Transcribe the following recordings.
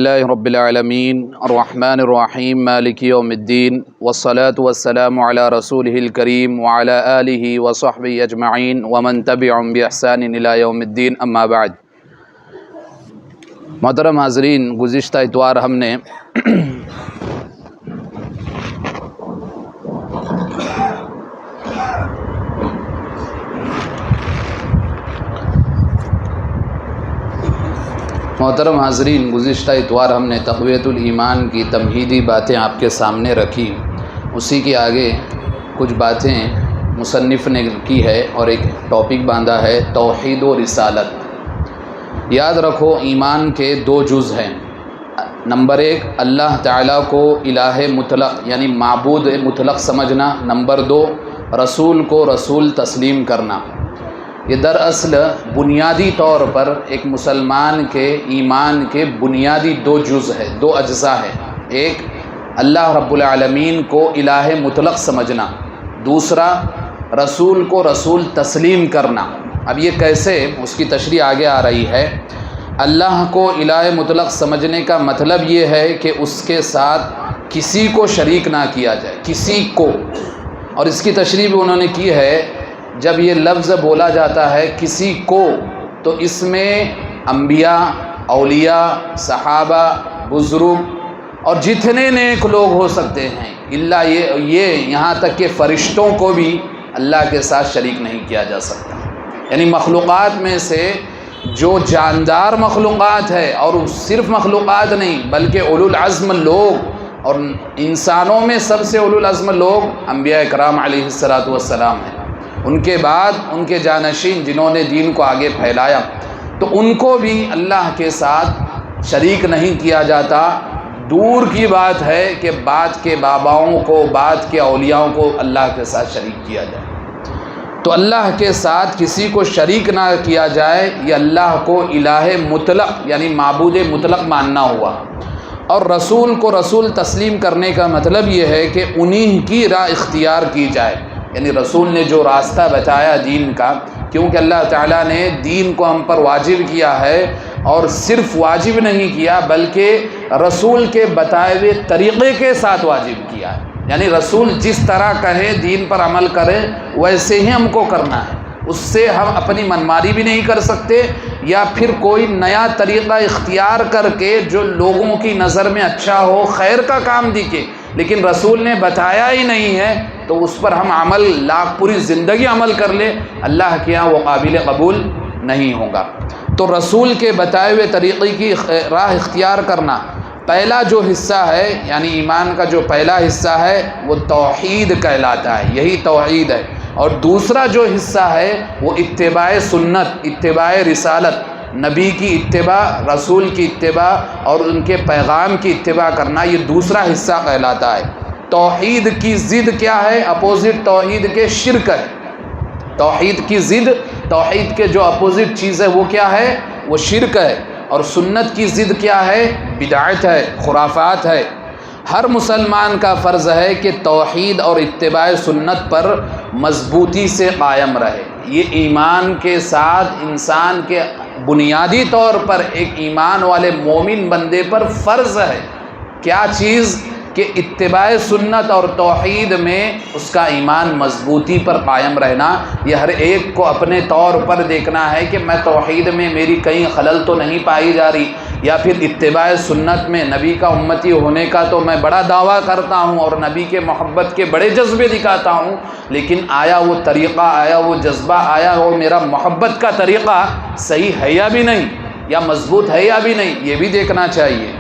اللہ رب العالمین الرحمن الرحیم مالک یوم الدین والصلاة والسلام علی رسولہ الکریم وعلی آلہ وصحبہ اجمعین ومن تبعهم بإحسان الی یوم الدین اما بعد۔ محترم حاضرین، گزشتہ اتوار ہم نے تقویت الایمان کی تمہیدی باتیں آپ کے سامنے رکھی۔ اسی کے آگے کچھ باتیں مصنف نے کی ہے اور ایک ٹاپک باندھا ہے توحید و رسالت۔ یاد رکھو، ایمان کے دو جز ہیں۔ نمبر ایک، اللہ تعالیٰ کو الہ مطلق یعنی معبود مطلق سمجھنا۔ نمبر دو، رسول کو رسول تسلیم کرنا۔ یہ دراصل بنیادی طور پر ایک مسلمان کے ایمان کے بنیادی دو جز ہے، دو اجزاء ہیں۔ ایک، اللہ رب العالمین کو الہ مطلق سمجھنا۔ دوسرا، رسول کو رسول تسلیم کرنا۔ اب یہ کیسے، اس کی تشریح آگے آ رہی ہے۔ اللہ کو الہ مطلق سمجھنے کا مطلب یہ ہے کہ اس کے ساتھ کسی کو شریک نہ کیا جائے، کسی کو۔ اور اس کی تشریح بھی انہوں نے کی ہے، جب یہ لفظ بولا جاتا ہے کسی کو، تو اس میں انبیاء، اولیاء، صحابہ، بزرگ اور جتنے نیک لوگ ہو سکتے ہیں، اللہ یہ یہاں تک کہ فرشتوں کو بھی اللہ کے ساتھ شریک نہیں کیا جا سکتا۔ یعنی مخلوقات میں سے جو جاندار مخلوقات ہے، اور صرف مخلوقات نہیں بلکہ اولو العزم لوگ، اور انسانوں میں سب سے اولو العزم لوگ انبیاء کرام علیہ السلام ہیں۔ ان کے بعد ان کے جانشین جنہوں نے دین کو آگے پھیلایا، تو ان کو بھی اللہ کے ساتھ شریک نہیں کیا جاتا۔ دور کی بات ہے کہ بعد کے باباؤں کو، بعد کے اولیاءوں کو اللہ کے ساتھ شریک کیا جائے۔ تو اللہ کے ساتھ کسی کو شریک نہ کیا جائے، یہ اللہ کو الہ مطلق یعنی معبود مطلق ماننا ہوا۔ اور رسول کو رسول تسلیم کرنے کا مطلب یہ ہے کہ انہی کی راہ اختیار کی جائے۔ یعنی رسول نے جو راستہ بتایا دین کا، کیونکہ اللہ تعالیٰ نے دین کو ہم پر واجب کیا ہے، اور صرف واجب نہیں کیا بلکہ رسول کے بتائے ہوئے طریقے کے ساتھ واجب کیا ہے۔ یعنی رسول جس طرح کہے دین پر عمل کرے، ویسے ہی ہم کو کرنا ہے۔ اس سے ہم اپنی منمانی بھی نہیں کر سکتے، یا پھر کوئی نیا طریقہ اختیار کر کے جو لوگوں کی نظر میں اچھا ہو، خیر کا کام دکھے، لیکن رسول نے بتایا ہی نہیں ہے تو اس پر ہم عمل پوری زندگی عمل کر لیں، اللہ کے یہاں وہ قابل قبول نہیں ہوگا۔ تو رسول کے بتائے ہوئے طریقے کی راہ اختیار کرنا پہلا جو حصہ ہے، یعنی ایمان کا جو پہلا حصہ ہے وہ توحید کہلاتا ہے، یہی توحید ہے۔ اور دوسرا جو حصہ ہے وہ اتباع سنت، اتباع رسالت، نبی کی اتباع، رسول کی اتباع اور ان کے پیغام کی اتباع کرنا، یہ دوسرا حصہ کہلاتا ہے۔ توحید کی ضد کیا ہے؟ اپوزٹ توحید کے شرک ہے۔ توحید کی ضد، توحید کے جو اپوزٹ چیز ہے وہ کیا ہے؟ وہ شرک ہے۔ اور سنت کی ضد کیا ہے؟ بدعت ہے، خرافات ہے۔ ہر مسلمان کا فرض ہے کہ توحید اور اتباع سنت پر مضبوطی سے قائم رہے۔ یہ ایمان کے ساتھ انسان کے بنیادی طور پر ایک ایمان والے مومن بندے پر فرض ہے۔ کیا چیز؟ کہ اتباع سنت اور توحید میں اس کا ایمان مضبوطی پر قائم رہنا۔ یہ ہر ایک کو اپنے طور پر دیکھنا ہے کہ میں توحید میں میری کہیں خلل تو نہیں پائی جا رہی، یا پھر اتباع سنت میں نبی کا امتی ہونے کا تو میں بڑا دعویٰ کرتا ہوں اور نبی کے محبت کے بڑے جذبے دکھاتا ہوں، لیکن آیا وہ طریقہ، آیا وہ جذبہ، آیا وہ میرا محبت کا طریقہ صحیح ہے یا بھی نہیں، یا مضبوط ہے یا بھی نہیں، یہ بھی دیکھنا چاہیے۔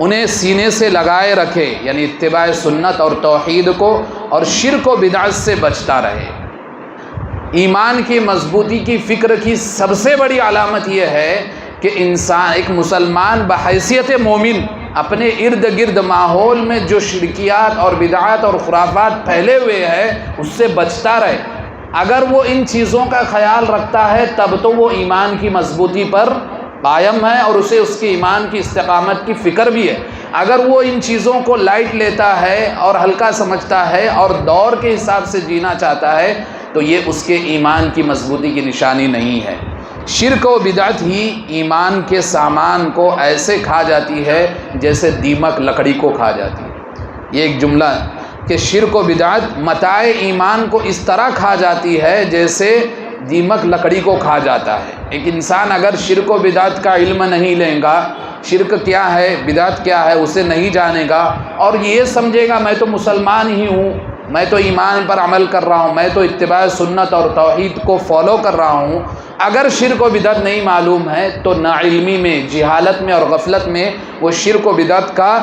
انہیں سینے سے لگائے رکھے، یعنی اتباع سنت اور توحید کو، اور شرک و بدعت سے بچتا رہے۔ ایمان کی مضبوطی کی فکر کی سب سے بڑی علامت یہ ہے کہ انسان، ایک مسلمان بحیثیت مومن، اپنے ارد گرد ماحول میں جو شرکیات اور بدعات اور خرافات پھیلے ہوئے ہیں اس سے بچتا رہے۔ اگر وہ ان چیزوں کا خیال رکھتا ہے تب تو وہ ایمان کی مضبوطی پر قائم ہے، اور اسے اس کے ایمان کی استقامت کی فکر بھی ہے۔ اگر وہ ان چیزوں کو لائٹ لیتا ہے اور ہلکا سمجھتا ہے اور دور کے حساب سے جینا چاہتا ہے، تو یہ اس کے ایمان کی مضبوطی کی نشانی نہیں ہے۔ شرک و بدعت ہی ایمان کے سامان کو ایسے کھا جاتی ہے جیسے دیمک لکڑی کو کھا جاتی ہے۔ یہ ایک جملہ ہے کہ شرک و بدعت متاع ایمان کو اس طرح کھا جاتی ہے جیسے دیمک لکڑی کو کھا جاتا ہے۔ ایک انسان اگر شرک و بدعت کا علم نہیں لے گا، شرک کیا ہے بدعت کیا ہے اسے نہیں جانے گا، اور یہ سمجھے گا میں تو مسلمان ہی ہوں، میں تو ایمان پر عمل کر رہا ہوں، میں تو اتباع سنت اور توحید کو فالو کر رہا ہوں، اگر شرک و بدعت نہیں معلوم ہے تو ناعلمی میں، جہالت میں اور غفلت میں وہ شرک و بدعت کا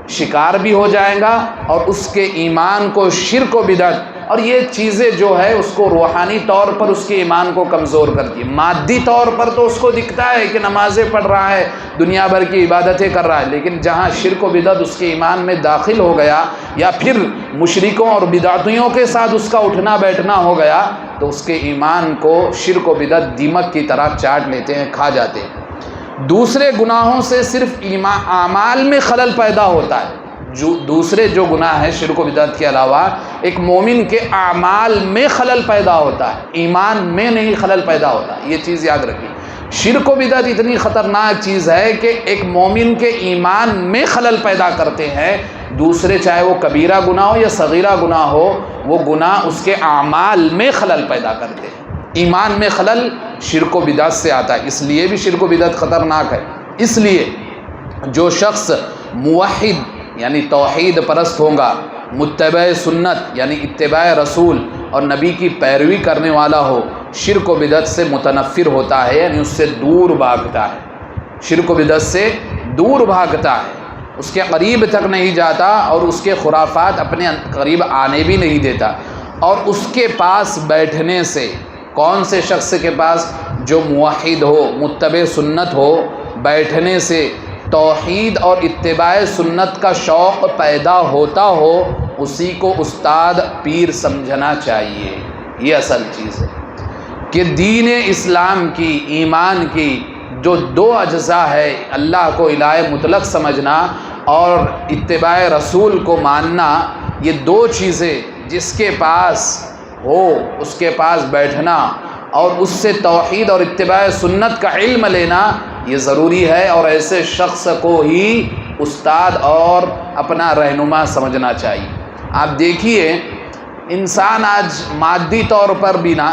شکار بھی ہو جائے گا، اور اس کے ایمان کو شرک و بدعت اور یہ چیزیں جو ہے اس کو روحانی طور پر اس کے ایمان کو کمزور کرتی ہے۔ مادی طور پر تو اس کو دکھتا ہے کہ نمازیں پڑھ رہا ہے، دنیا بھر کی عبادتیں کر رہا ہے، لیکن جہاں شرک و بدعت اس کے ایمان میں داخل ہو گیا، یا پھر مشرکوں اور بدعتیوں کے ساتھ اس کا اٹھنا بیٹھنا ہو گیا، تو اس کے ایمان کو شرک و بدعت دیمک کی طرح چاٹ لیتے ہیں، کھا جاتے ہیں۔ دوسرے گناہوں سے صرف اعمال میں خلل پیدا ہوتا ہے۔ جو دوسرے جو گناہ ہیں شرک و بدعت کے علاوہ، ایک مومن کے اعمال میں خلل پیدا ہوتا ہے، ایمان میں نہیں خلل پیدا ہوتا، یہ چیز یاد رکھیے۔ شرک و بدعت اتنی خطرناک چیز ہے کہ ایک مومن کے ایمان میں خلل پیدا کرتے ہیں۔ دوسرے چاہے وہ کبیرہ گناہ ہو یا صغیرہ گناہ ہو، وہ گناہ اس کے اعمال میں خلل پیدا کرتے ہیں۔ ایمان میں خلل شرک و بدعت سے آتا ہے، اس لیے بھی شرک و بدعت خطرناک ہے۔ اس لیے جو شخص موحد یعنی توحید پرست ہوگا، متبع سنت یعنی اتباع رسول اور نبی کی پیروی کرنے والا ہو، شرک و بدعت سے متنفر ہوتا ہے، یعنی اس سے دور بھاگتا ہے، شرک و بدعت سے دور بھاگتا ہے، اس کے قریب تک نہیں جاتا، اور اس کے خرافات اپنے قریب آنے بھی نہیں دیتا۔ اور اس کے پاس بیٹھنے سے، کون سے شخص کے پاس؟ جو موحد ہو، متبع سنت ہو، بیٹھنے سے توحید اور اتباع سنت کا شوق پیدا ہوتا ہو، اسی کو استاد پیر سمجھنا چاہیے۔ یہ اصل چیز ہے کہ دین اسلام کی، ایمان کی جو دو اجزاء ہے، اللہ کو الہ مطلق سمجھنا اور اتباع رسول کو ماننا، یہ دو چیزیں جس کے پاس ہو اس کے پاس بیٹھنا اور اس سے توحید اور اتباع سنت کا علم لینا یہ ضروری ہے، اور ایسے شخص کو ہی استاد اور اپنا رہنما سمجھنا چاہیے۔ آپ دیکھیے انسان آج مادی طور پر بھی نا،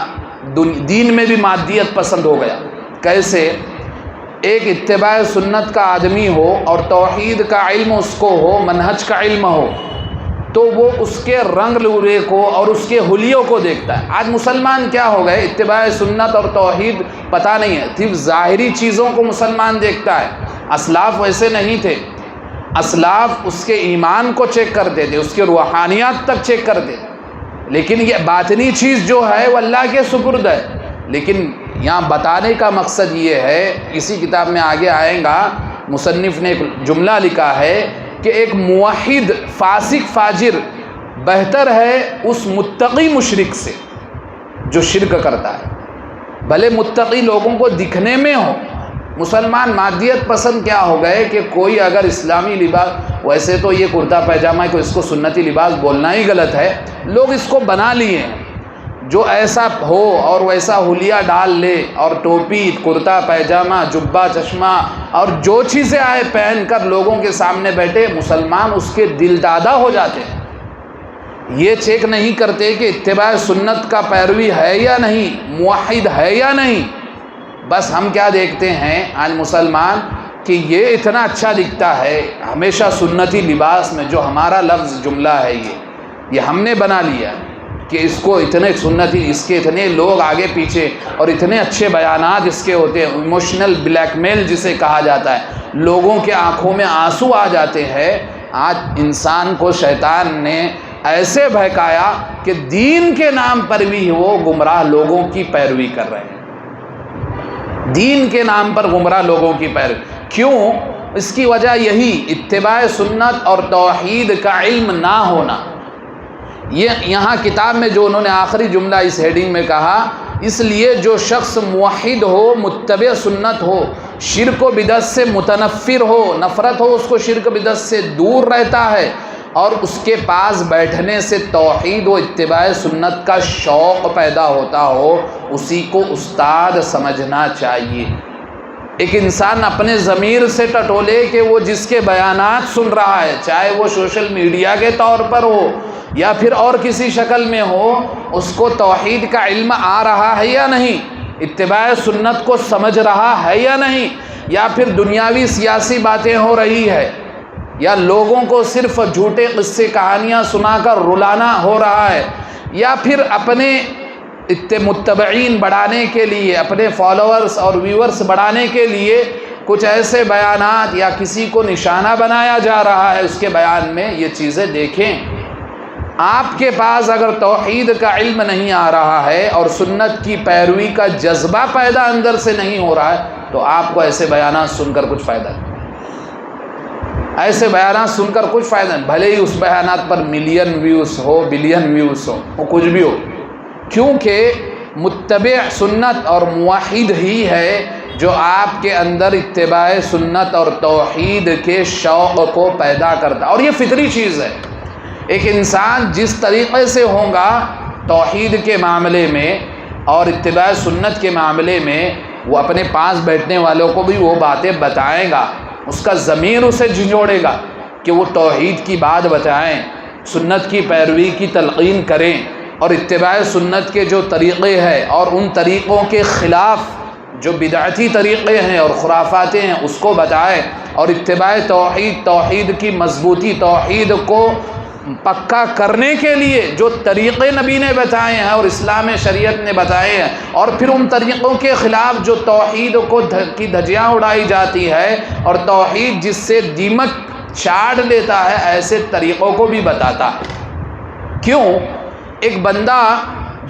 دین میں بھی مادیت پسند ہو گیا۔ کیسے؟ ایک اتباع سنت کا آدمی ہو اور توحید کا علم اس کو ہو، منہج کا علم ہو، تو وہ اس کے رنگ لورے کو اور اس کے حلیوں کو دیکھتا ہے۔ آج مسلمان کیا ہو گئے؟ اتباع سنت اور توحید پتہ نہیں ہے، صرف ظاہری چیزوں کو مسلمان دیکھتا ہے۔ اسلاف ویسے نہیں تھے، اسلاف اس کے ایمان کو چیک کرتے تھے، اس کے روحانیات تک چیک کرتے تھے، لیکن یہ باطنی چیز جو ہے وہ اللہ کے سپرد ہے۔ لیکن یہاں بتانے کا مقصد یہ ہے، اسی کتاب میں آگے آئے گا، مصنف نے ایک جملہ لکھا ہے کہ ایک موحد فاسق فاجر بہتر ہے اس متقی مشرک سے جو شرک کرتا ہے، بھلے متقی لوگوں کو دکھنے میں ہو۔ مسلمان مادیت پسند کیا ہو گئے کہ کوئی اگر اسلامی لباس، ویسے تو یہ کرتا پائجامہ کو اس کو سنتی لباس بولنا ہی غلط ہے، لوگ اس کو بنا لیے ہیں، جو ایسا ہو اور ویسا حلیہ ڈال لے اور ٹوپی، کرتا پائجامہ، جبہ، چشمہ اور جو چیزیں آئے پہن کر لوگوں کے سامنے بیٹھے، مسلمان اس کے دل دادا ہو جاتے ہیں۔ یہ چیک نہیں کرتے کہ اتباع سنت کا پیروی ہے یا نہیں، موحد ہے یا نہیں۔ بس ہم کیا دیکھتے ہیں آج مسلمان کہ یہ اتنا اچھا دکھتا ہے، ہمیشہ سنتی لباس میں، جو ہمارا لفظ جملہ ہے یہ ہم نے بنا لیا کہ اس کو اتنے سنتی، اس کے اتنے لوگ آگے پیچھے اور اتنے اچھے بیانات اس کے ہوتے ہیں، ایموشنل بلیک میل جسے کہا جاتا ہے، لوگوں کے آنکھوں میں آنسو آ جاتے ہیں۔ آج انسان کو شیطان نے ایسے بہکایا کہ دین کے نام پر بھی وہ گمراہ لوگوں کی پیروی کر رہے ہیں، دین کے نام پر گمراہ لوگوں کی پیروی۔ کیوں؟ اس کی وجہ یہی اتباع سنت اور توحید کا علم نہ ہونا۔ یہ یہاں کتاب میں جو انہوں نے آخری جملہ اس ہیڈنگ میں کہا، اس لیے جو شخص موحد ہو، متبع سنت ہو، شرک و بدعت سے متنفر ہو، نفرت ہو اس کو، شرک بدعت سے دور رہتا ہے، اور اس کے پاس بیٹھنے سے توحید و اتباع سنت کا شوق پیدا ہوتا ہو، اسی کو استاد سمجھنا چاہیے۔ ایک انسان اپنے ضمیر سے ٹٹولے کہ وہ جس کے بیانات سن رہا ہے، چاہے وہ سوشل میڈیا کے طور پر ہو یا پھر اور کسی شکل میں ہو، اس کو توحید کا علم آ رہا ہے یا نہیں، اتباع سنت کو سمجھ رہا ہے یا نہیں، یا پھر دنیاوی سیاسی باتیں ہو رہی ہے، یا لوگوں کو صرف جھوٹے قصے کہانیاں سنا کر رلانا ہو رہا ہے، یا پھر اپنے متبعین بڑھانے کے لیے، اپنے فالوورز اور ویورز بڑھانے کے لیے کچھ ایسے بیانات یا کسی کو نشانہ بنایا جا رہا ہے اس کے بیان میں، یہ چیزیں دیکھیں۔ آپ کے پاس اگر توحید کا علم نہیں آ رہا ہے اور سنت کی پیروی کا جذبہ پیدا اندر سے نہیں ہو رہا ہے تو آپ کو ایسے بیانات سن کر کچھ فائدہ نہیں، ایسے بیانات سن کر کچھ فائدہ نہیں، بھلے ہی اس بیانات پر ملین ویوز ہو، بلین ویوز ہو، وہ کچھ بھی ہو، کیونکہ متبع سنت اور موحد ہی ہے جو آپ کے اندر اتباع سنت اور توحید کے شوق کو پیدا کرتا ہے، اور یہ فطری چیز ہے۔ ایک انسان جس طریقے سے ہوگا توحید کے معاملے میں اور اتباع سنت کے معاملے میں، وہ اپنے پاس بیٹھنے والوں کو بھی وہ باتیں بتائے گا، اس کا ضمیر اسے جھنجھوڑے گا کہ وہ توحید کی بات بتائیں، سنت کی پیروی کی تلقین کریں، اور اتباع سنت کے جو طریقے ہیں اور ان طریقوں کے خلاف جو بدعتی طریقے ہیں اور خرافاتیں ہیں اس کو بتائیں، اور اتباع توحید کی مضبوطی، توحید کو پکا کرنے کے لیے جو طریقے نبی نے بتائے ہیں اور اسلام شریعت نے بتائے ہیں، اور پھر ان طریقوں کے خلاف جو توحید کی دھجیاں اڑائی جاتی ہے اور توحید جس سے دیمک چاڑ لیتا ہے، ایسے طریقوں کو بھی بتاتا ہے۔ کیوں؟ ایک بندہ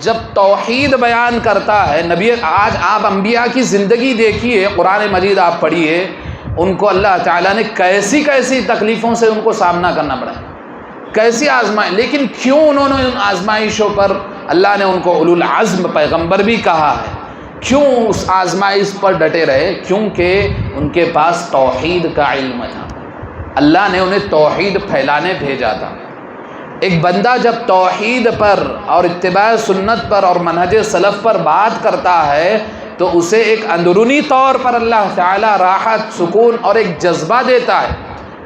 جب توحید بیان کرتا ہے، نبی، آج آپ انبیاء کی زندگی دیکھیے، قرآن مجید آپ پڑھیے، ان کو اللہ تعالیٰ نے کیسی کیسی تکلیفوں سے ان کو سامنا کرنا پڑا، کیسی آزمائش، لیکن کیوں انہوں نے ان آزمائشوں پر، اللہ نے ان کو اولو العزم پیغمبر بھی کہا ہے، کیوں اس آزمائش پر ڈٹے رہے؟ کیونکہ ان کے پاس توحید کا علم تھا، اللہ نے انہیں توحید پھیلانے بھیجا تھا۔ ایک بندہ جب توحید پر اور اتباع سنت پر اور منہج سلف پر بات کرتا ہے تو اسے ایک اندرونی طور پر اللہ تعالیٰ راحت، سکون اور ایک جذبہ دیتا ہے۔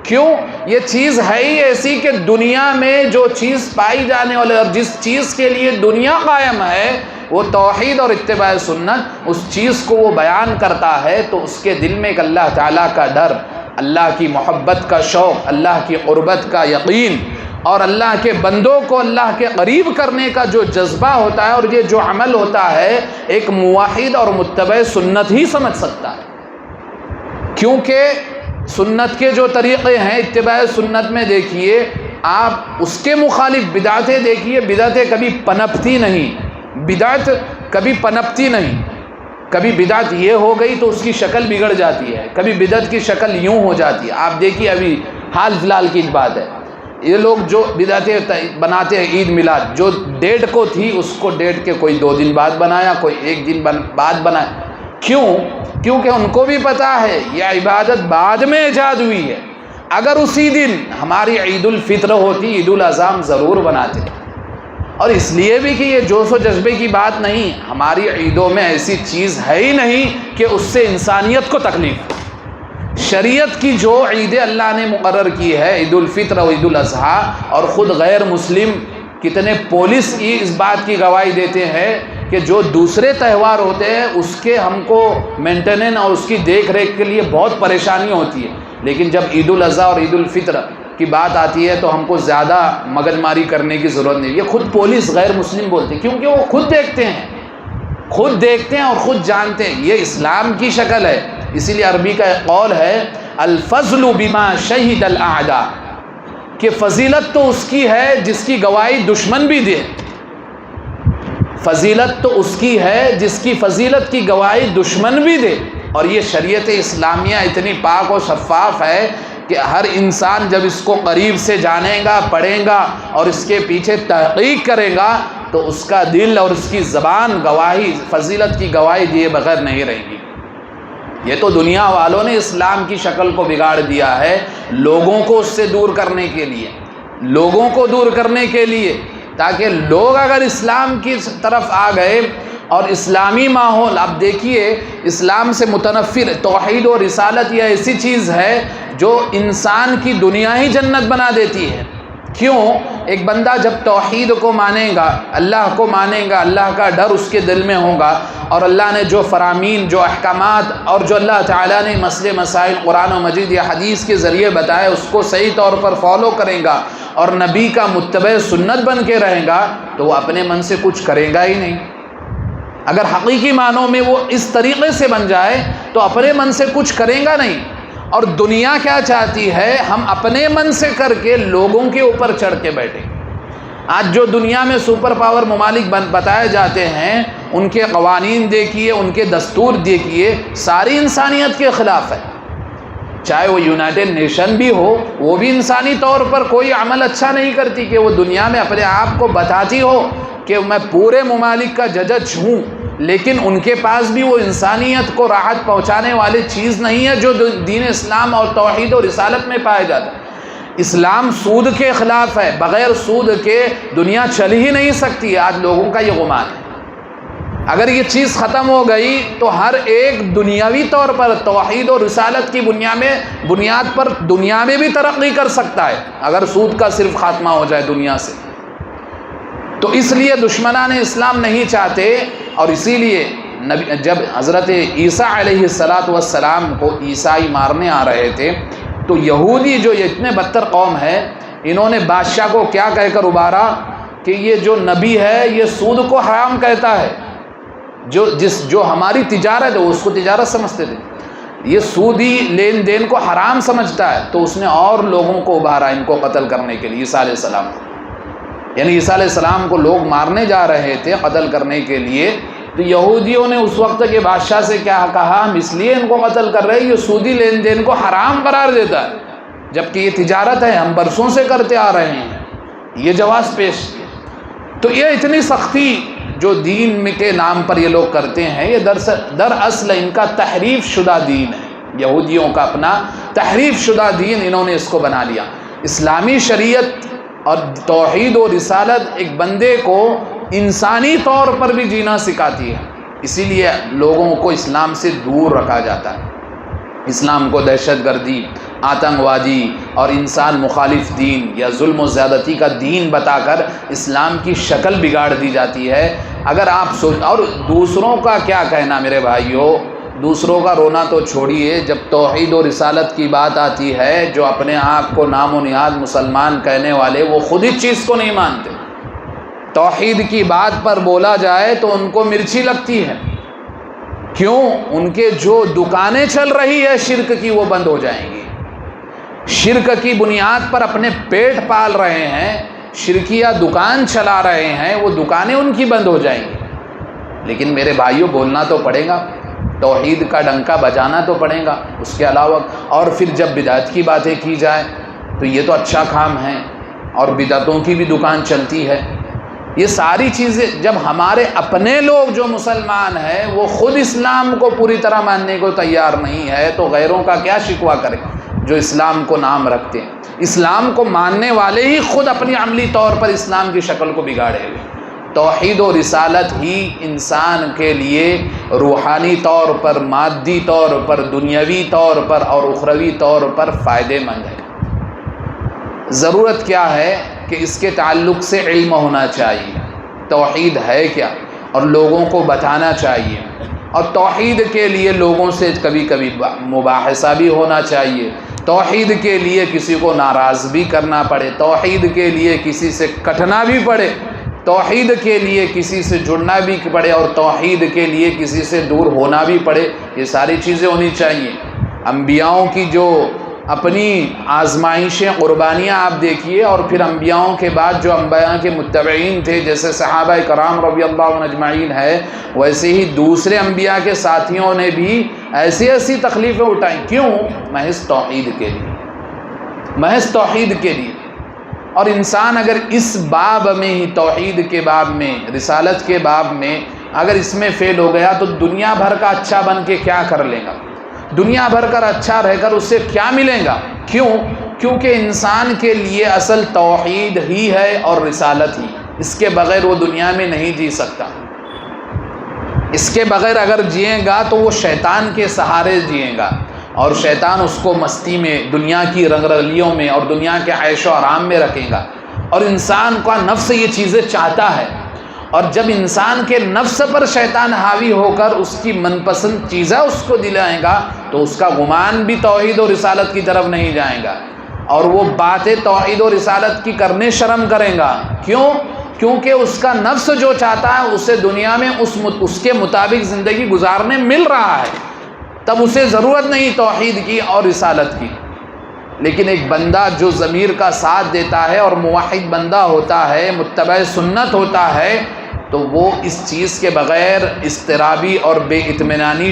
کیوں؟ یہ چیز ہے ہی ایسی کہ دنیا میں جو چیز پائی جانے والی اور جس چیز کے لیے دنیا قائم ہے وہ توحید اور اتباع سنت، اس چیز کو وہ بیان کرتا ہے تو اس کے دل میں ایک اللہ تعالیٰ کا ڈر، اللہ کی محبت کا شوق، اللہ کی قربت کا یقین، اور اللہ کے بندوں کو اللہ کے قریب کرنے کا جو جذبہ ہوتا ہے اور یہ جو عمل ہوتا ہے، ایک موحد اور متبع سنت ہی سمجھ سکتا ہے۔ کیونکہ سنت کے جو طریقے ہیں، اتباع سنت میں دیکھیے آپ اس کے مخالف بدعتیں دیکھیے، بدعتیں کبھی پنپتی نہیں، بدعت کبھی پنپتی نہیں، کبھی بدعت یہ ہو گئی تو اس کی شکل بگڑ جاتی ہے، کبھی بدعت کی شکل یوں ہو جاتی ہے۔ آپ دیکھیے ابھی حال فی الحال کی بات ہے، یہ لوگ جو بدعتیں بناتے ہیں، عید میلاد جو ڈیٹ کو تھی اس کو ڈیٹ کے کوئی 2 دن بعد بنایا، کوئی 1 دن بعد بنایا۔ کیوں؟ کیونکہ ان کو بھی پتا ہے یہ عبادت بعد میں ایجاد ہوئی ہے، اگر اسی دن ہماری عید الفطر ہوتی، عید الاضحیٰ ضرور بناتے، اور اس لیے بھی کہ یہ جوش و جذبے کی بات نہیں، ہماری عیدوں میں ایسی چیز ہے ہی نہیں کہ اس سے انسانیت کو تکلیف۔ شریعت کی جو عیدیں اللہ نے مقرر کی ہے، عید الفطر اور عید الاضحیٰ، اور خود غیر مسلم کتنے پولیس اس بات کی گواہی دیتے ہیں کہ جو دوسرے تہوار ہوتے ہیں اس کے ہم کو مینٹیننس اور اس کی دیکھ ریکھ کے لیے بہت پریشانی ہوتی ہے، لیکن جب عید الاضحیٰ اور عید الفطر کی بات آتی ہے تو ہم کو زیادہ مگن ماری کرنے کی ضرورت نہیں۔ یہ خود پولیس غیر مسلم بولتے ہیں، کیونکہ وہ خود دیکھتے ہیں اور خود جانتے ہیں یہ اسلام کی شکل ہے۔ اسی لیے عربی کا ایک قول ہے، الفضل بما شہد الاعداء، کہ فضیلت تو اس کی ہے جس کی گواہی دشمن بھی دے، فضیلت تو اس کی ہے جس کی فضیلت کی گواہی دشمن بھی دے۔ اور یہ شریعت اسلامیہ اتنی پاک و شفاف ہے کہ ہر انسان جب اس کو قریب سے جانے گا، پڑھے گا اور اس کے پیچھے تحقیق کرے گا تو اس کا دل اور اس کی زبان گواہی، فضیلت کی گواہی دیے بغیر نہیں رہے گی۔ یہ تو دنیا والوں نے اسلام کی شکل کو بگاڑ دیا ہے لوگوں کو اس سے دور کرنے کے لیے، لوگوں کو دور کرنے کے لیے، تاکہ لوگ اگر اسلام کی طرف آ گئے اور اسلامی ماحول، اب دیکھیے اسلام سے متنفر توحید و رسالت یہ ایسی چیز ہے جو انسان کی دنیا ہی جنت بنا دیتی ہے۔ کیوں؟ ایک بندہ جب توحید کو مانے گا، اللہ کو مانے گا، اللہ کا ڈر اس کے دل میں ہوگا، اور اللہ نے جو فرامین، جو احکامات اور جو اللہ تعالیٰ نے مسئلے مسائل قرآن و مجید یا حدیث کے ذریعے بتائے اس کو صحیح طور پر فالو کرے گا اور نبی کا متبع سنت بن کے رہے گا، تو وہ اپنے من سے کچھ کرے گا ہی نہیں۔ اگر حقیقی معنوں میں وہ اس طریقے سے بن جائے تو اپنے من سے کچھ کرے گا نہیں۔ اور دنیا کیا چاہتی ہے؟ ہم اپنے من سے کر کے لوگوں کے اوپر چڑھ کے بیٹھیں۔ آج جو دنیا میں سپر پاور ممالک بتائے جاتے ہیں، ان کے قوانین دیکھیے، ان کے دستور دیکھیے، ساری انسانیت کے خلاف ہے۔ چاہے وہ یونائٹڈ نیشن بھی ہو، وہ بھی انسانی طور پر کوئی عمل اچھا نہیں کرتی کہ وہ دنیا میں اپنے آپ کو بتاتی ہو کہ میں پورے ممالک کا جج ہوں، لیکن ان کے پاس بھی وہ انسانیت کو راحت پہنچانے والی چیز نہیں ہے جو دین اسلام اور توحید و رسالت میں پایا جاتا ہے۔ اسلام سود کے خلاف ہے، بغیر سود کے دنیا چل ہی نہیں سکتی۔ آج لوگوں کا یہ گمان ہے، اگر یہ چیز ختم ہو گئی تو ہر ایک دنیاوی طور پر توحید و رسالت کی بنیاد پر دنیا میں بھی ترقی کر سکتا ہے، اگر سود کا صرف خاتمہ ہو جائے دنیا سے۔ تو اس لیے دشمنان اسلام نہیں چاہتے، اور اسی لیے جب حضرت عیسیٰ علیہ السلام کو عیسائی مارنے آ رہے تھے تو یہودی جو یہ اتنے بدتر قوم ہے، انہوں نے بادشاہ کو کیا کہہ کر ابھارا کہ یہ جو نبی ہے یہ سود کو حرام کہتا ہے، جو ہماری تجارت ہے اس کو تجارت سمجھتے تھے، یہ سودی لین دین کو حرام سمجھتا ہے۔ تو اس نے اور لوگوں کو ابھارا ان کو قتل کرنے کے لیے، عیسیٰ علیہ السلام کو، یعنی عیسیٰ علیہ السلام کو لوگ مارنے جا رہے تھے قتل کرنے کے لیے، تو یہودیوں نے اس وقت کے بادشاہ سے کیا کہا؟ ہم اس لیے ان کو قتل کر رہے ہیں، یہ سودی لین دین کو حرام قرار دیتا ہے، جبکہ یہ تجارت ہے، ہم برسوں سے کرتے آ رہے ہیں، یہ جواز پیش کیا۔ تو یہ اتنی سختی جو دین کے نام پر یہ لوگ کرتے ہیں، یہ دراصل ان کا تحریف شدہ دین ہے، یہودیوں کا اپنا تحریف شدہ دین انہوں نے اس کو بنا لیا۔ اسلامی شریعت اور توحید و رسالت ایک بندے کو انسانی طور پر بھی جینا سکھاتی ہے، اسی لیے لوگوں کو اسلام سے دور رکھا جاتا ہے۔ اسلام کو دہشت گردی، آتنکوادی اور انسان مخالف دین یا ظلم و زیادتی کا دین بتا کر اسلام کی شکل بگاڑ دی جاتی ہے۔ اگر آپ اور دوسروں کا کیا کہنا میرے بھائیوں، دوسروں کا رونا تو چھوڑیے، جب توحید و رسالت کی بات آتی ہے، جو اپنے آپ کو نام و نہاد مسلمان کہنے والے وہ خود اس چیز کو نہیں مانتے، توحید کی بات پر بولا جائے تو ان کو مرچی لگتی ہے۔ کیوں؟ ان کے جو دکانیں چل رہی ہے شرک کی وہ بند ہو جائیں گی، شرک کی بنیاد پر اپنے پیٹ پال رہے ہیں، شرکیہ دکان چلا رہے ہیں، وہ دکانیں ان کی بند ہو جائیں گی۔ لیکن میرے بھائیوں بولنا تو پڑے گا، توحید کا ڈنکا بجانا تو پڑے گا، اس کے علاوہ اور پھر جب بدعت کی باتیں کی جائے تو یہ تو اچھا کام ہے، اور بدعتوں کی بھی دکان چلتی ہے۔ یہ ساری چیزیں جب ہمارے اپنے لوگ جو مسلمان ہیں وہ خود اسلام کو پوری طرح ماننے کو تیار نہیں ہے، تو غیروں کا کیا شکوہ کرے جو اسلام کو نام رکھتے ہیں۔ اسلام کو ماننے والے ہی خود اپنی عملی طور پر اسلام کی شکل کو بگاڑے ہوئے۔ توحید و رسالت ہی انسان کے لیے روحانی طور پر، مادی طور پر، دنیاوی طور پر اور اخروی طور پر فائدے مند ہے۔ ضرورت کیا ہے کہ اس کے تعلق سے علم ہونا چاہیے، توحید ہے کیا، اور لوگوں کو بتانا چاہیے، اور توحید کے لیے لوگوں سے کبھی کبھی مباحثہ بھی ہونا چاہیے، توحید کے لیے کسی کو ناراض بھی کرنا پڑے، توحید کے لیے کسی سے کٹنا بھی پڑے، توحید کے لیے کسی سے جڑنا بھی پڑے، اور توحید کے لیے کسی سے دور ہونا بھی پڑے، یہ ساری چیزیں ہونی چاہیے۔ انبیاؤں کی جو اپنی آزمائشیں، قربانیاں آپ دیکھیے، اور پھر انبیاؤں کے بعد جو انبیاء کے متبعین تھے جیسے صحابہ کرام رضی اللہ عنہم اجمعین ہے، ویسے ہی دوسرے انبیاء کے ساتھیوں نے بھی ایسی ایسی تکلیفیں اٹھائیں۔ کیوں؟ محض توحید کے لیے، محض توحید کے لیے۔ اور انسان اگر اس باب میں ہی، توحید کے باب میں، رسالت کے باب میں اگر اس میں فیل ہو گیا تو دنیا بھر کا اچھا بن کے کیا کر لے گا؟ دنیا بھر کر اچھا رہ کر اس سے کیا ملے گا؟ کیوں؟ کیونکہ انسان کے لیے اصل توحید ہی ہے اور رسالت ہی، اس کے بغیر وہ دنیا میں نہیں جی سکتا۔ اس کے بغیر اگر جیے گا تو وہ شیطان کے سہارے جیے گا، اور شیطان اس کو مستی میں، دنیا کی رنگ رلیوں میں اور دنیا کے عیش و آرام میں رکھے گا، اور انسان کا نفس یہ چیزیں چاہتا ہے، اور جب انسان کے نفس پر شیطان حاوی ہو کر اس کی من پسند چیزیں اس کو دلائے گا تو اس کا گمان بھی توحید و رسالت کی طرف نہیں جائے گا، اور وہ باتیں توحید و رسالت کی کرنے شرم کرے گا۔ کیوں؟ کیونکہ اس کا نفس جو چاہتا ہے اسے دنیا میں اس کے مطابق زندگی گزارنے مل رہا ہے، تب اسے ضرورت نہیں توحید کی اور رسالت کی۔ لیکن ایک بندہ جو ضمیر کا ساتھ دیتا ہے اور موحد بندہ ہوتا ہے، متبع سنت ہوتا ہے، تو وہ اس چیز کے بغیر اضطرابی اور بے اطمینانی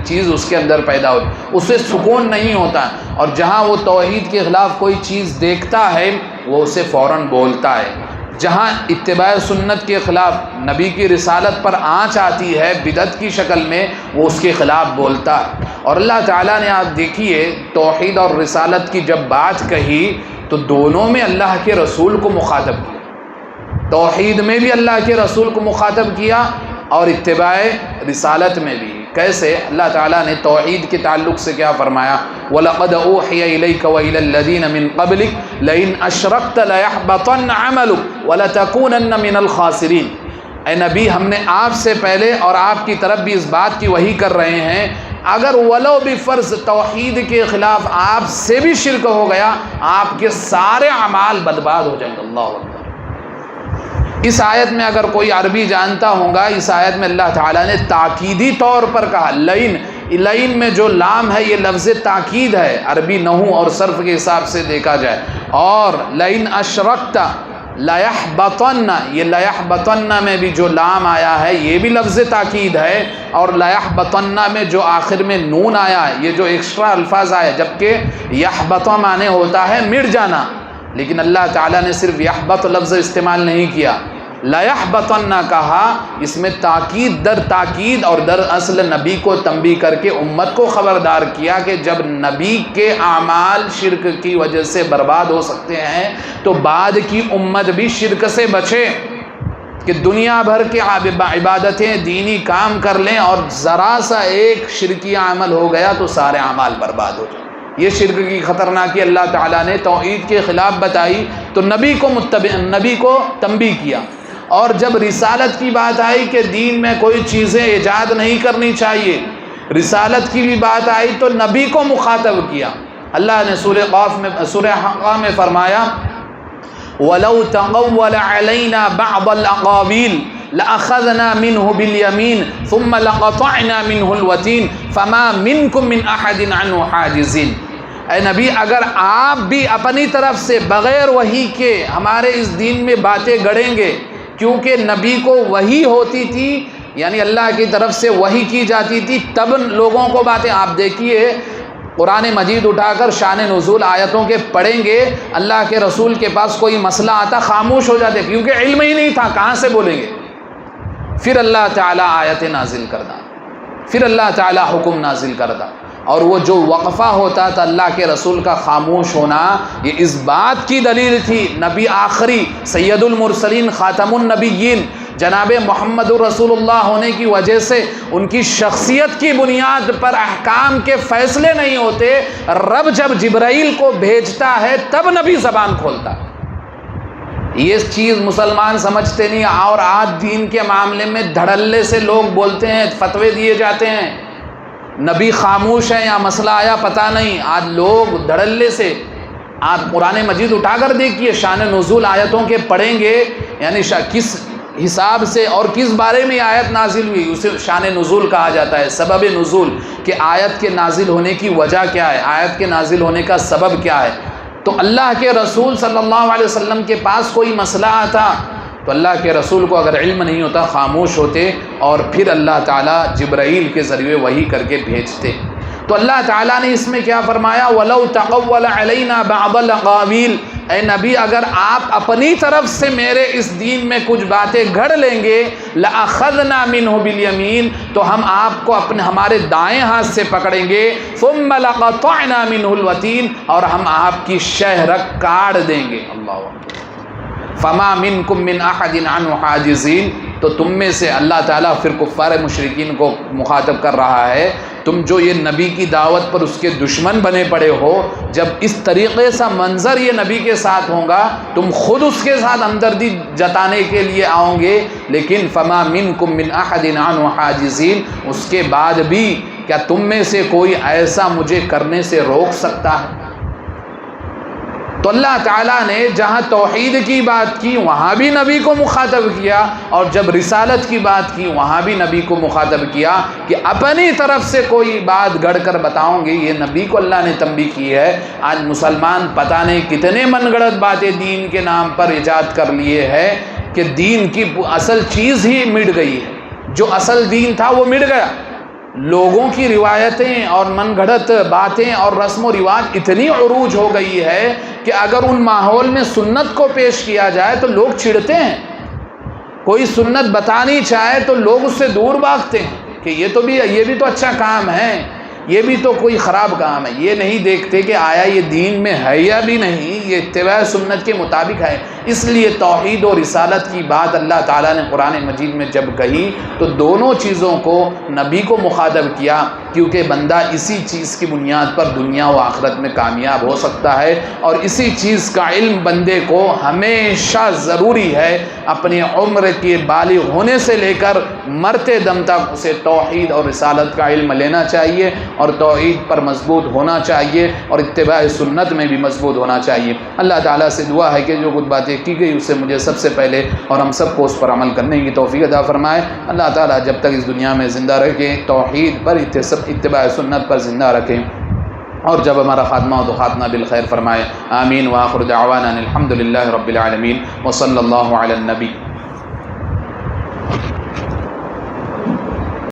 چیز اس کے اندر پیدا ہوتی، اسے سکون نہیں ہوتا، اور جہاں وہ توحید کے خلاف کوئی چیز دیکھتا ہے وہ اسے فوراً بولتا ہے۔ جہاں اتباع سنت کے خلاف نبی کی رسالت پر آنچ آتی ہے بدعت کی شکل میں، وہ اس کے خلاف بولتا ہے۔ اور اللہ تعالیٰ نے آپ دیکھیے توحید اور رسالت کی جب بات کہی تو دونوں میں اللہ کے رسول کو مخاطب کیا، توحید میں بھی اللہ کے رسول کو مخاطب کیا اور اتباع رسالت میں بھی۔ کیسے؟ اللہ تعالیٰ نے توحید کے تعلق سے کیا فرمایا؟ وَلَقَدْ أُوحِيَ إِلَيْكَ وَإِلَى الَّذِينَ مِن قَبْلِكَ لَئِنْ أَشْرَكْتَ لَيَحْبَطَنَّ عَمَلُكَ وَلَتَكُونَنَّ مِنَ الْخَاسِرِينَ۔ اے نبی، ہم نے آپ سے پہلے اور آپ کی طرف بھی اس بات کی وحی کر رہے ہیں، اگر ولو بفرض توحید کے خلاف آپ سے بھی شرک ہو گیا، آپ کے سارے اعمال برباد ہو جائیں گے۔ اللہ اکبر۔ اس آیت میں اگر کوئی عربی جانتا ہوگا، اس آیت میں اللہ تعالیٰ نے تاکیدی طور پر کہا، لئن میں جو لام ہے یہ لفظ تاکید ہے عربی نحو اور صرف کے حساب سے دیکھا جائے، اور لئن اشرکت لیحبطن، یہ لیحبطن میں بھی جو لام آیا ہے یہ بھی لفظ تاکید ہے، اور لیحبطن میں جو آخر میں نون آیا ہے یہ جو ایکسٹرا الفاظ آئے، جبکہ یحبط معنی ہوتا ہے مٹ جانا، لیکن اللہ تعالیٰ نے صرف یحبط لفظ استعمال نہیں کیا، لیحبطن کہا، اس میں تاکید در تاکید، اور در اصل نبی کو تنبیہ کر کے امت کو خبردار کیا کہ جب نبی کے اعمال شرک کی وجہ سے برباد ہو سکتے ہیں تو بعد کی امت بھی شرک سے بچے، کہ دنیا بھر کے عبادتیں دینی کام کر لیں اور ذرا سا ایک شرکی عمل ہو گیا تو سارے اعمال برباد ہو جائیں۔ یہ شرک کی خطرناکی اللہ تعالیٰ نے توحید کے خلاف بتائی تو نبی کو تنبیہ کیا، اور جب رسالت کی بات آئی کہ دین میں کوئی چیزیں ایجاد نہیں کرنی چاہیے، رسالت کی بھی بات آئی تو نبی کو مخاطب کیا۔ اللہ نے سورہ حقہ میں فرمایا وَلَوْ تَقَوَّلَ عَلَيْنَا بَعْضَ الْأَقَاوِيلِ لَأَخَذْنَا مِنْهُ بِالْيَمِينِ ثُمَّ لَقَطَعْنَا مِنْهُ الْوَتِينَ فَمَا مِنْكُمْ مِنْ أَحَدٍ عَنْهُ حَاجِزِينَ۔ اے نبی، اگر آپ بھی اپنی طرف سے بغیر وحی کے ہمارے اس دین میں باتیں گڑیں گے، کیونکہ نبی کو وحی ہوتی تھی، یعنی اللہ کی طرف سے وحی کی جاتی تھی، تب لوگوں کو باتیں، آپ دیکھیے قرآن مجید اٹھا کر شان نزول آیتوں کے پڑھیں گے، اللہ کے رسول کے پاس کوئی مسئلہ آتا خاموش ہو جاتے، کیونکہ علم ہی نہیں تھا، کہاں سے بولیں گے؟ پھر اللہ تعالیٰ آیت نازل کرتا، پھر اللہ تعالیٰ حکم نازل کرتا، اور وہ جو وقفہ ہوتا تھا اللہ کے رسول کا خاموش ہونا، یہ اس بات کی دلیل تھی نبی آخری سید المرسلین خاتم النبیین جناب محمد الرسول اللہ ہونے کی وجہ سے ان کی شخصیت کی بنیاد پر احکام کے فیصلے نہیں ہوتے، رب جب جبرائیل کو بھیجتا ہے تب نبی زبان کھولتا ہے۔ یہ چیز مسلمان سمجھتے نہیں، اور آج دین کے معاملے میں دھڑلے سے لوگ بولتے ہیں، فتوے دیے جاتے ہیں، نبی خاموش ہے یا مسئلہ آیا پتہ نہیں، آج لوگ دھڑلے سے، آپ قرآن مجید اٹھا کر دیکھیے، شان نزول آیتوں کے پڑھیں گے، یعنی کس حساب سے اور کس بارے میں آیت نازل ہوئی اسے شان نزول کہا جاتا ہے، سبب نزول، کہ آیت کے نازل ہونے کی وجہ کیا ہے، آیت کے نازل ہونے کا سبب کیا ہے۔ تو اللہ کے رسول صلی اللہ علیہ وسلم کے پاس کوئی مسئلہ آتا تو اللہ کے رسول کو اگر علم نہیں ہوتا خاموش ہوتے، اور پھر اللہ تعالیٰ جبرائیل کے ذریعے وحی کر کے بھیجتے۔ تو اللہ تعالیٰ نے اس میں کیا فرمایا؟ وَلَوْ تَقَوَّلَ عَلَيْنَا بَعْضَ الْأَقَاوِيلِ، اے نبی اگر آپ اپنی طرف سے میرے اس دین میں کچھ باتیں گھڑ لیں گے لَأَخَذْنَا مِنْهُ بِالْيَمِينِ تو ہم آپ کو ہمارے دائیں ہاتھ سے پکڑیں گے ثُمَّ لَقَطَعْنَا مِنْهُ الْوَتِينَ اور ہم آپ کی شہ رگ کاٹ دیں گے. اللہ فَمَا مِنْكُمْ مِنْ أَحَدٍ عَنْهُ حَاجِزِينَ تو تم میں سے اللہ تعالیٰ پھر کفار مشرکین کو مخاطب کر رہا ہے، تم جو یہ نبی کی دعوت پر اس کے دشمن بنے پڑے ہو، جب اس طریقے سے منظر یہ نبی کے ساتھ ہوگا تم خود اس کے ساتھ ہمدردی جتانے کے لیے آؤ گے، لیکن فما منکم من احد عنہ حاجزین اس کے بعد بھی کیا تم میں سے کوئی ایسا مجھے کرنے سے روک سکتا ہے؟ تو اللہ تعالیٰ نے جہاں توحید کی بات کی وہاں بھی نبی کو مخاطب کیا، اور جب رسالت کی بات کی وہاں بھی نبی کو مخاطب کیا کہ اپنی طرف سے کوئی بات گڑھ کر بتاؤں گے. یہ نبی کو اللہ نے تنبیہ کی ہے. آج مسلمان پتہ نہیں کتنے من گڑت باتیں دین کے نام پر ایجاد کر لیے ہے کہ دین کی اصل چیز ہی مٹ گئی ہے. جو اصل دین تھا وہ مٹ گیا. لوگوں کی روایتیں اور من گھڑت باتیں اور رسم و رواج اتنی عروج ہو گئی ہے کہ اگر ان ماحول میں سنت کو پیش کیا جائے تو لوگ چڑھتے ہیں. کوئی سنت بتانی چاہے تو لوگ اس سے دور بھاگتے ہیں کہ یہ بھی تو اچھا کام ہے، یہ بھی تو کوئی خراب کام ہے. یہ نہیں دیکھتے کہ آیا یہ دین میں ہے یا بھی نہیں، یہ اتباع سنت کے مطابق ہے. اس لیے توحید و رسالت کی بات اللہ تعالیٰ نے قرآن مجید میں جب کہی تو دونوں چیزوں کو نبی کو مخاطب کیا، کیونکہ بندہ اسی چیز کی بنیاد پر دنیا و آخرت میں کامیاب ہو سکتا ہے، اور اسی چیز کا علم بندے کو ہمیشہ ضروری ہے. اپنی عمر کے بالغ ہونے سے لے کر مرتے دم تک اسے توحید اور رسالت کا علم لینا چاہیے، اور توحید پر مضبوط ہونا چاہیے، اور اتباع سنت میں بھی مضبوط ہونا چاہیے. اللہ تعالیٰ سے دعا ہے کہ جو کچھ باتیں کی گئی اس سے مجھے سب سے پہلے اور ہم سب کو اس پر عمل کرنے کی توفیق عطا فرمائے. اللہ تعالیٰ جب تک اس دنیا میں زندہ رکھے توحید پر اتباع سنت پر زندہ رکھیں، اور جب ہمارا خاتمہ ہو تو خاتمہ بالخیر فرمائے. آمین. وآخر دعوانا الحمد للہ رب العالمین وصلی اللہ علی النبی.